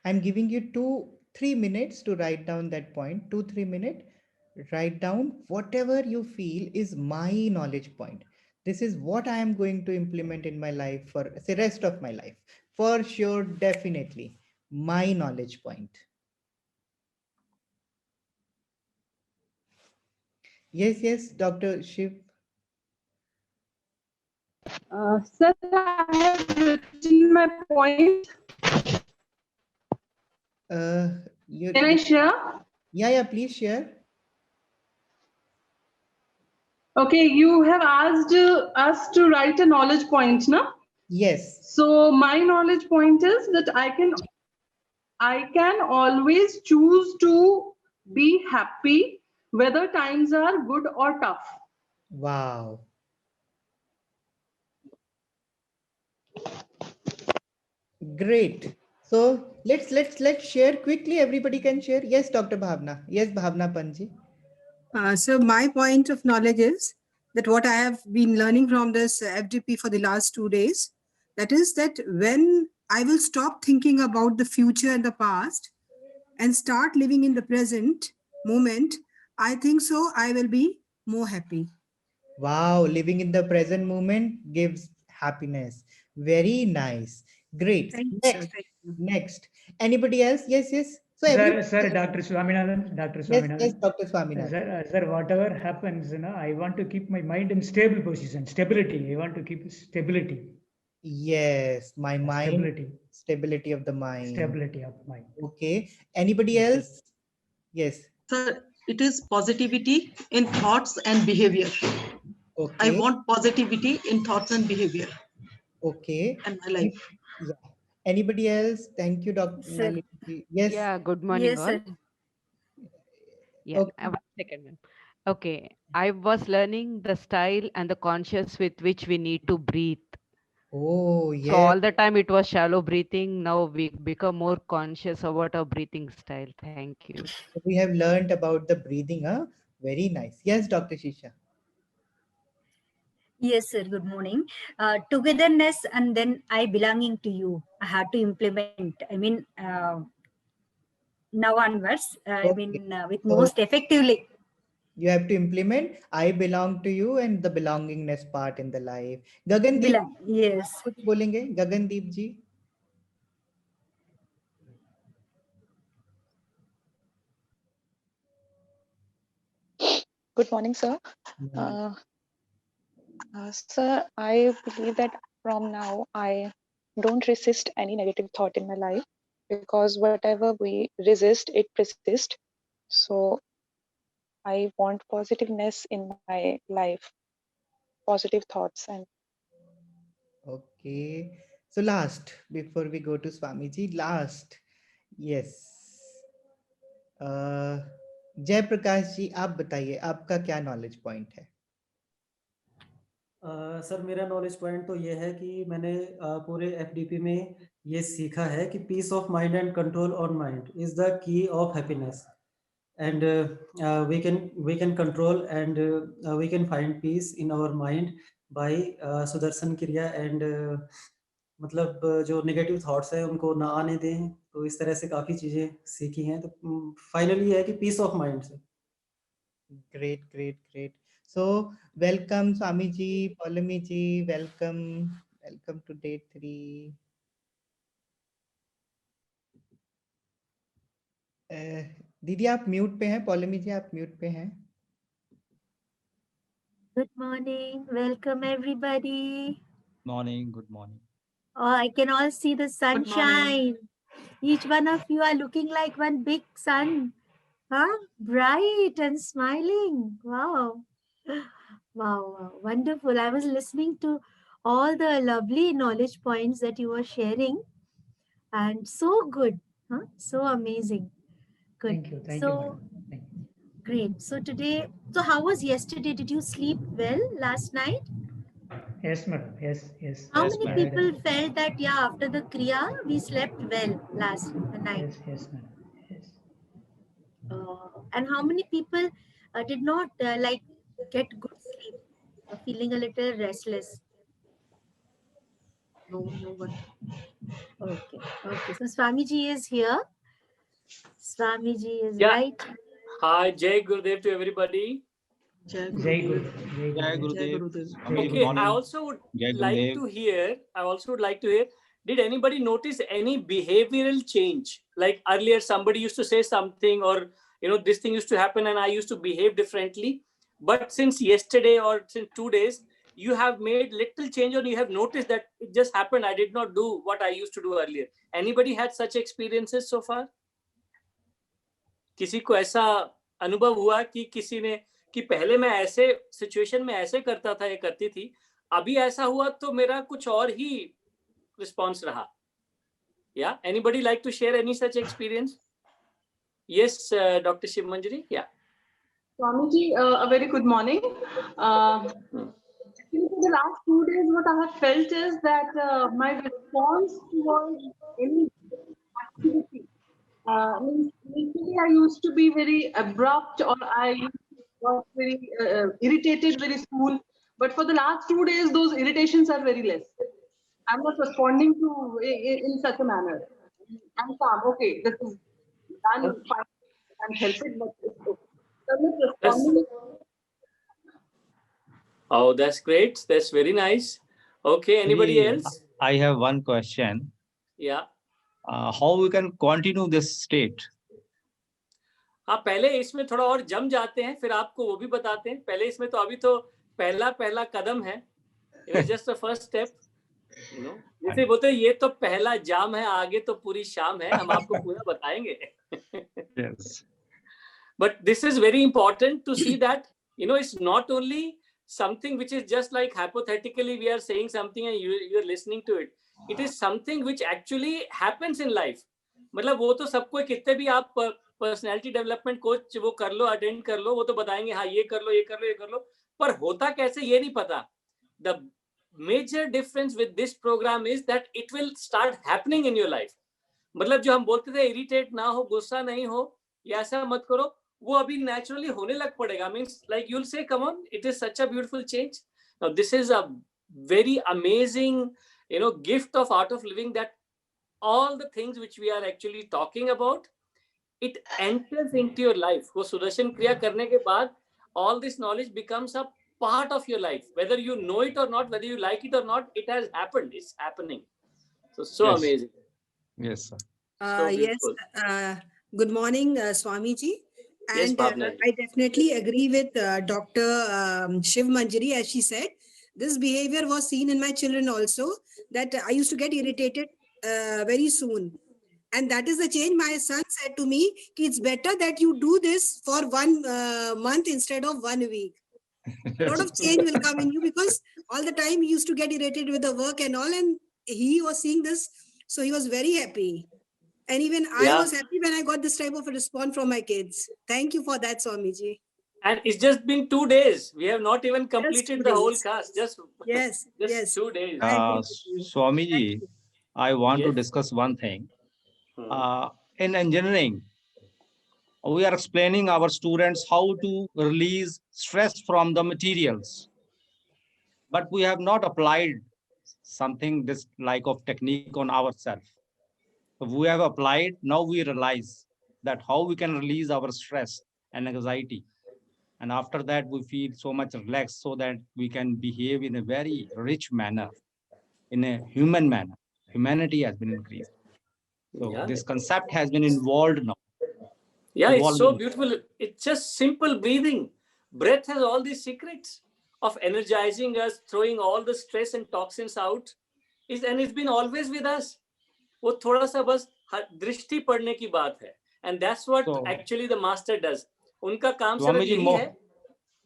I'm giving you 2-3 minutes to write down that point. 2-3 minutes. Write down whatever you feel is my knowledge point. This is what I am going to implement in my life for the rest of my life. For sure, definitely. My knowledge point. Yes, Dr. Shiv. Sir, I have written my point. You, Can I share? yeah, please share. Okay, you have asked us to write a knowledge point, no? Yes. So my knowledge point is that I can always choose to be happy whether times are good or tough. Wow. Great. So let's share quickly. Everybody can share. Yes, Dr. Bhavna. Yes, Bhavna Panji. So my point of knowledge is that what I have been learning from this FDP for the last 2 days, that is that when I will stop thinking about the future and the past and start living in the present moment, I think so I will be more happy. Wow, living in the present moment gives happiness. Very nice. Great. Thank you, sir. Next, Thank you. next. Anybody else? Yes. So Sir, Dr. Swaminathan, Dr. yes, Swaminathan. Dr. Swaminathan. Sir, whatever happens, I want to keep my mind in stable position, stability. I want to keep stability. Yes, my mind, stability of the mind. Stability of mind. Okay. Anybody else? Yes. Sir, it is positivity in thoughts and behavior. Okay. I want positivity in thoughts and behavior. Okay. And my life. Yeah. Anybody else? Thank you, Dr. Sir. Nalini. Yes. Yeah, good morning Yes, all. sir. Yeah, Okay. 1 second, ma'am. Okay, I was learning the style and the conscious with which we need to breathe. Oh, So yeah. all the time it was shallow breathing. Now we become more conscious about our breathing style. Thank you. We have learned about the breathing. Huh? Very nice. Yes, Dr. Shisha. Yes, sir. Good morning. Togetherness and then I belonging to you. I have to implement. Now onwards. With most effectively. You have to implement I belong to you and the belongingness part in the life. Gagandeep. Yes. कुछ बोलेंगे Gagandeep ji? Good morning, sir. Sir, I believe that from now I don't resist any negative thought in my life, because whatever we resist, it persists. So I want positiveness in my life, positive thoughts. And Okay. So last, before we go to Swamiji, last. Yes. जय प्रकाश जी, आप बताइए आपका क्या knowledge point है? Sir, मेरा knowledge point तो ये है कि मैंने पूरे एफडीपी में ये सीखा है कि peace of mind and control on mind is the key of happiness, and we can control and we can find peace in our mind by Sudarshan Kriya, and मतलब जो नेगेटिव थॉट्स है उनको ना आने दें। तो इस तरह से काफ़ी चीज़ें सीखी हैं। तो फाइनली ये है कि पीस ऑफ माइंड से। Great. So welcome Swamiji, Paulamiji, welcome to day 3. दीदी आप म्यूट पे हैं, पौलमी जी आप म्यूट पे हैं। Good morning. Welcome everybody. Morning, good morning. Oh, I can all see the sunshine. Each one of you are looking like one big sun. Huh? Bright and smiling. Wow. Wow. Wonderful. I was listening to all the lovely knowledge points that you were sharing. And so good. Huh? So amazing. Good. Thank you. Great. So today, so how was yesterday? Did you sleep well last night? Yes, madam. Yes. How many people felt that, yeah, after the Kriya, we slept well last night? Yes, madam. Yes. And how many people did not get good sleep, feeling a little restless? No one. Okay. Okay. So Swamiji is here. Swamiji is Yeah. right. Hi, Jai Gurudev to everybody. Jai Guru. Jai Gurudev. Okay, I also would like to hear, did anybody notice any behavioral change? Like earlier somebody used to say something, or this thing used to happen and I used to behave differently. But since yesterday or since 2 days, you have made little change, or you have noticed that it just happened. I did not do what I used to do earlier. Anybody had such experiences so far? किसी को ऐसा अनुभव हुआ कि किसी ने कि पहले मैं ऐसे सिचुएशन में ऐसे करता था या करती थी, अभी ऐसा हुआ तो मेरा कुछ और ही रिस्पॉन्स रहा? Yeah, anybody like to share any such experience? Yes, Dr. Shiv Manjari. Yeah. Swamiji, a very good morning. Actually, for the last 2 days, what I have felt is that my response towards any activity, initially I used to be very abrupt, or I got very irritated very soon. But for the last 2 days, those irritations are very less. I'm not responding to in such a manner. I'm calm. Okay, this is done. Fine. I can't help it, but it's okay. So I'm not responding. Oh, that's great. That's very nice. Okay, anybody else? I have one question. Yeah. How we can continue this state? हाँ, पहले इसमें थोड़ा और जम जाते हैं, फिर आपको वो भी बताते हैं. पहले इसमें तो अभी तो पहला कदम है. It was just the first step. जैसे बोलते हैं ये तो पहला जाम है, आगे तो पूरी शाम है. हम आपको पूरा बताएंगे. Yes. But this is very important to see that, it's not only something which is just like hypothetically we are saying something and you are listening to it. It is something which actually happens in life. मतलब वो तो सबको कितने भी आप personality development coach वो कर लो, attend कर लो, वो तो बताएंगे हाँ ये कर लो, ये कर लो, ये कर लो, पर होता कैसे ये नहीं पता. The major difference with this program is that it will start happening in your life. मतलब जो हम बोलते थे इरिटेट ना हो, गुस्सा नहीं हो, या ऐसा मत करो, वो अभी naturally होने लग पड़ेगा. Means like you'll say, come on, it is such a beautiful change. Now this is a very amazing, gift of art of living, that all the things which we are actually talking about, it enters into your life. वो सुदर्शन क्रिया करने के बाद all this knowledge becomes a part of your life. Whether you know it or not, whether you like it or not, it has happened. It's happening. So Yes. amazing. Yes, sir. Yes. Good morning, Swamiji. Yes, And Bhavna. I definitely agree with Dr. Shiv Manjari, as she said. This behavior was seen in my children also, that I used to get irritated very soon. And that is the change. My son said to me, it's better that you do this for 1 month instead of 1 week. A lot of change will come in you, because all the time he used to get irritated with the work and all, and he was seeing this, so he was very happy. And even I was happy when I got this type of a response from my kids. Thank you for that, Swamiji. And it's just been 2 days. We have not even completed 2 the whole days. class. Just Yes. 2 days. I agree with you. Swamiji, I want to Yes. discuss one thing. In engineering, we are explaining our students how to release stress from the materials, but we have not applied something this like of technique on ourselves. We have applied, now we realize that how we can release our stress and anxiety. And after that, we feel so much relaxed, so that we can behave in a very rich manner, in a human manner. Humanity has been increased. So this concept has been involved now. Yeah, it's so Evolving. beautiful. It's just simple breathing. Breath has all these secrets of energizing us, throwing all the stress and toxins out. And it's been always with us. वो थोड़ा सा बस दृष्टि पड़ने की बात है. And that's what actually the master does. उनका काम सिर्फ यही है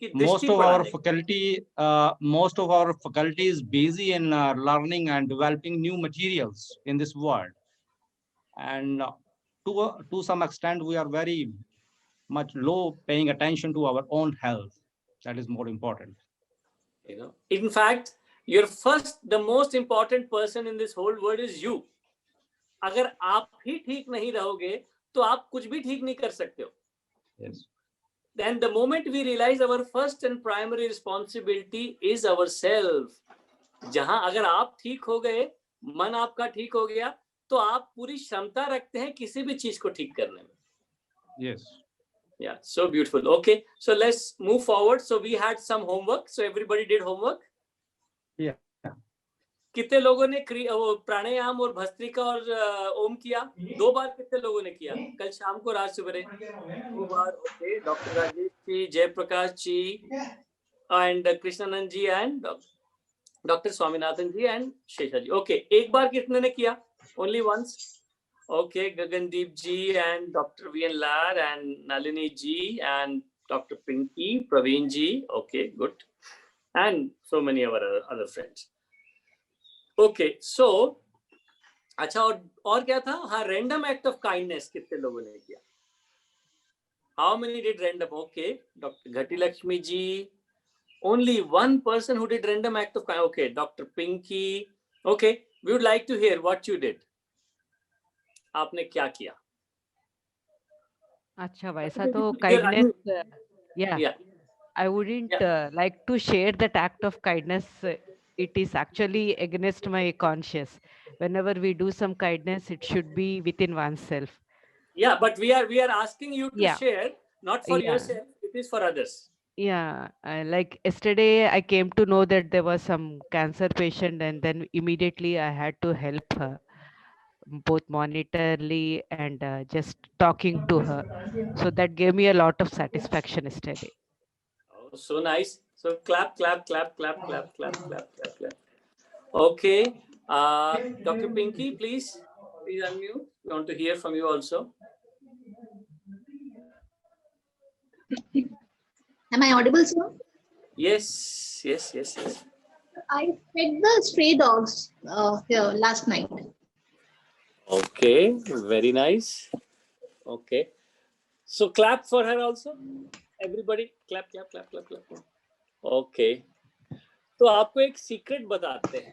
कि दृष्टि पड़ाने. Most of our faculty is busy in learning and developing new materials in this world. And to some extent, we are very much low paying attention to our own health. That is more important. In fact, the most important person in this whole world is you. अगर आप ही ठीक नहीं रहोगे, तो आप कुछ भी ठीक नहीं कर सकते हो. Yes. Then the moment we realize our first and primary responsibility is ourselves. जहां अगर आप ठीक हो गए, मन आपका ठीक हो गया तो आप पूरी क्षमता रखते हैं किसी भी चीज को ठीक करने में. Yes. Yeah, so beautiful. Okay, so let's move forward. So we had some homework. So everybody did homework. Yeah. कितने लोगों ने प्राणायाम और भस्त्रिका और ओम किया? 2 बार कितने लोगों ने किया? कल शाम को, रात सवेरे 2 बार. Okay, doctor Rajesh ji, Jayaprakash ji, and Krishnanand ji, and doctor Swaminathan ji, and Sesha ji. Okay, 1 बार कितने ने किया? Only once. Okay, Gagandeep ji and Dr. V.N. Lar and Nalini ji and Dr. Pinky, Praveen ji. Okay, good. And so many of our other friends. Okay, so, अच्छा और क्या था? हाँ, random act of kindness कितने लोगों ने किया? How many did random? Okay, Dr. Ghati Lakshmi ji. Only one person who did random act of kindness. Okay, Dr. Pinky. Okay, we would like to hear what you did. आपने क्या किया? अच्छा, वैसा तो kindness, yeah, I wouldn't like to share that act of kindness. It is actually against my conscience. Whenever we do some kindness, it should be within oneself. Yeah, but we are asking you to share, not for yourself. It is for others. Yeah, like yesterday, I came to know that there was some cancer patient, and then immediately I had to help her, both monetarily and just talking to her. So that gave me a lot of satisfaction yesterday. Oh, so nice. So clap, clap, clap, clap, clap, clap, clap, clap, clap. Okay. Dr. Pinky, please unmute. We want to hear from you also. Am I audible, sir? Yes. I fed the stray dogs here last night. Okay, very nice. Okay. So clap for her also. Everybody clap, clap, clap, clap, clap. Okay. तो आपको एक secret बताते हैं.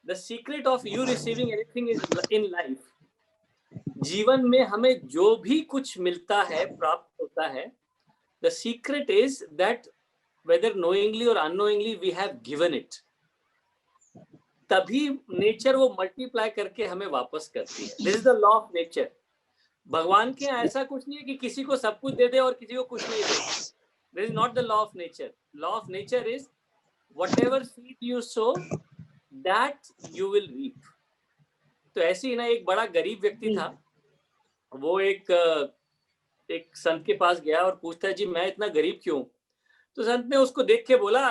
The secret of you receiving anything is in life. जीवन में हमें जो भी कुछ मिलता है, प्राप्त होता है, the secret is that whether knowingly or unknowingly we have given it. तभी नेचर वो मल्टीप्लाई करके हमें वापस करती है. This is the law of nature. भगवान के ऐसा कुछ नहीं है कि किसी को सब कुछ दे दे और किसी को कुछ नहीं दे. This is not the law of nature. Law of nature is whatever seed you sow, that you will reap. तो ऐसे ही ना एक बड़ा गरीब व्यक्ति था. वो एक संत के पास गया और पूछता है, जी मैं इतना गरीब क्यों? तो संत ने उसको देख के बोला,